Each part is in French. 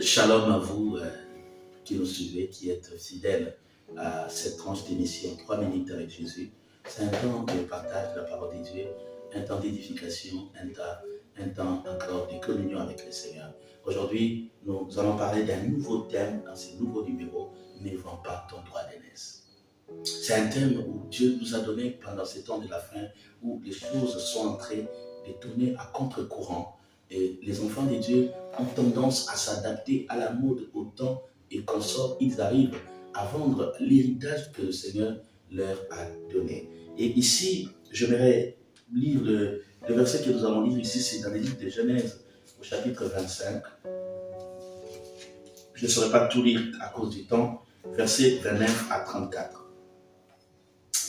Shalom à vous qui nous suivez, qui êtes fidèles à cette tranche d'émission 3 minutes avec Jésus. C'est un temps de partage de la parole de Dieu, un temps d'édification, un temps encore de communion avec le Seigneur. Aujourd'hui, nous allons parler d'un nouveau thème dans ce nouveau numéro, ne vends pas ton droit d'aînesse. C'est un thème où Dieu nous a donné pendant ce temps de la fin, où les choses sont en train de tourner à contre-courant. Et les enfants de Dieu ont tendance à s'adapter à la mode au temps et qu'en sort, ils arrivent à vendre l'héritage que le Seigneur leur a donné. Et ici, j'aimerais lire le verset que nous allons lire ici, c'est dans le livre de Genèse, au chapitre 25. Je ne saurais pas tout lire à cause du temps, versets 29 à 34.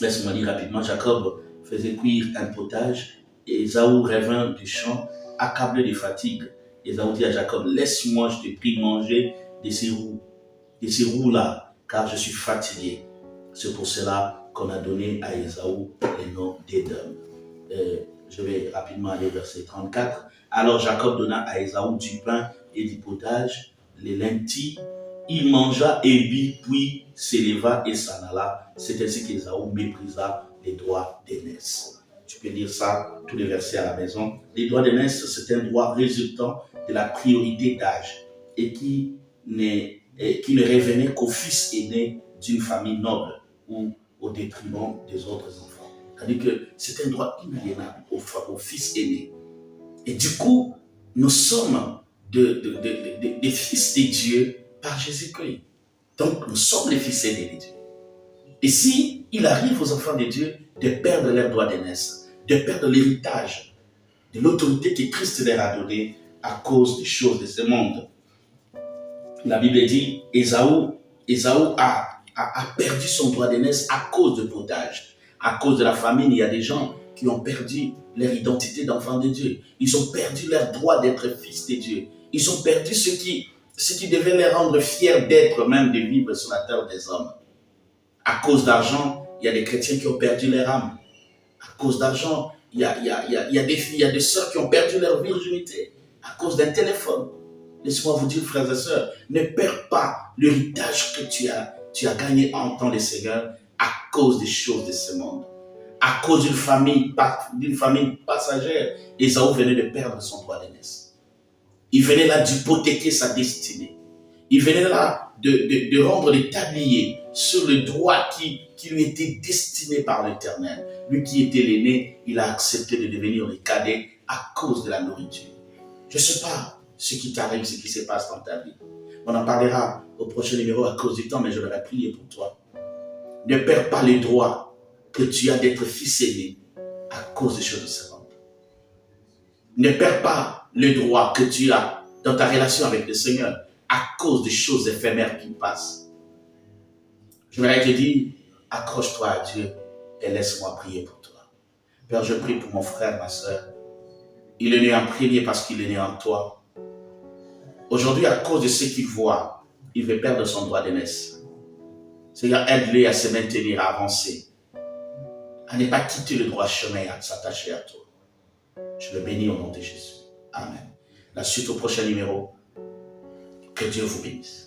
Laisse-moi lire rapidement. Jacob faisait cuire un potage et Ésaü revint du champ, accablé de fatigue. Ésaü dit à Jacob, laisse-moi, je te prie, manger de ces roux-là, car je suis fatigué. C'est pour cela qu'on a donné à Ésaü le nom d'Édom. Je vais rapidement aller au verset 34. Alors Jacob donna à Ésaü du pain et du potage, les lentilles. Il mangea et but, puis s'éleva et s'en alla. C'est ainsi qu'Ésaü méprisa les droits d'aînesse. Tu peux lire ça, tous les versets à la maison. Les droits d'aînesse, c'est un droit résultant de la priorité d'âge et qui ne revenait qu'au fils aîné d'une famille noble ou au détriment des autres enfants. C'est-à-dire que c'est un droit inaliénable au fils aîné. Et du coup, nous sommes des fils de Dieu par Jésus-Christ. Donc, nous sommes les fils aînés de Dieu. Et si il arrive aux enfants de Dieu de perdre leur droit d'aînesse, de perdre l'héritage de l'autorité que Christ leur a donnée à cause des choses de ce monde. La Bible dit, Ésaü a perdu son droit d'aînesse à cause de potage. À cause de la famine, il y a des gens qui ont perdu leur identité d'enfants de Dieu. Ils ont perdu leur droit d'être fils de Dieu. Ils ont perdu ce qui devait les rendre fiers d'être, même de vivre sur la terre des hommes. À cause d'argent, il y a des chrétiens qui ont perdu leur âme. À cause d'argent, il y a des sœurs qui ont perdu leur virginité. À cause d'un téléphone. Laissez-moi vous dire, frères et sœurs, ne perds pas l'héritage que tu as gagné en temps de Seigneur à cause des choses de ce monde. À cause d'une famille passagère, Ésaü venait de perdre son droit d'aînesse. Il venait là d'hypothéquer sa destinée. Il venait là de rendre les tabliers sur le droit qui lui était destiné par l'Éternel. Lui qui était l'aîné, il a accepté de devenir le cadet à cause de la nourriture. Je ne sais pas ce qui t'arrive, ce qui se passe dans ta vie. On en parlera au prochain numéro à cause du temps, mais je vais prier pour toi. Ne perds pas les droits que tu as d'être fils aîné à cause des choses de ce monde. Ne perds pas le droit que tu as dans ta relation avec le Seigneur à cause des choses éphémères qui passent. Je voudrais te dire, accroche-toi à Dieu et laisse-moi prier pour toi. Père, je prie pour mon frère, ma soeur. Il est né en premier parce qu'il est né en toi. Aujourd'hui, à cause de ce qu'il voit, il veut perdre son droit d'aînesse. Seigneur, aide-le à se maintenir, à avancer, à ne pas quitter le droit chemin et à s'attacher à toi. Je le bénis au nom de Jésus. Amen. La suite au prochain numéro. Que Dieu vous bénisse.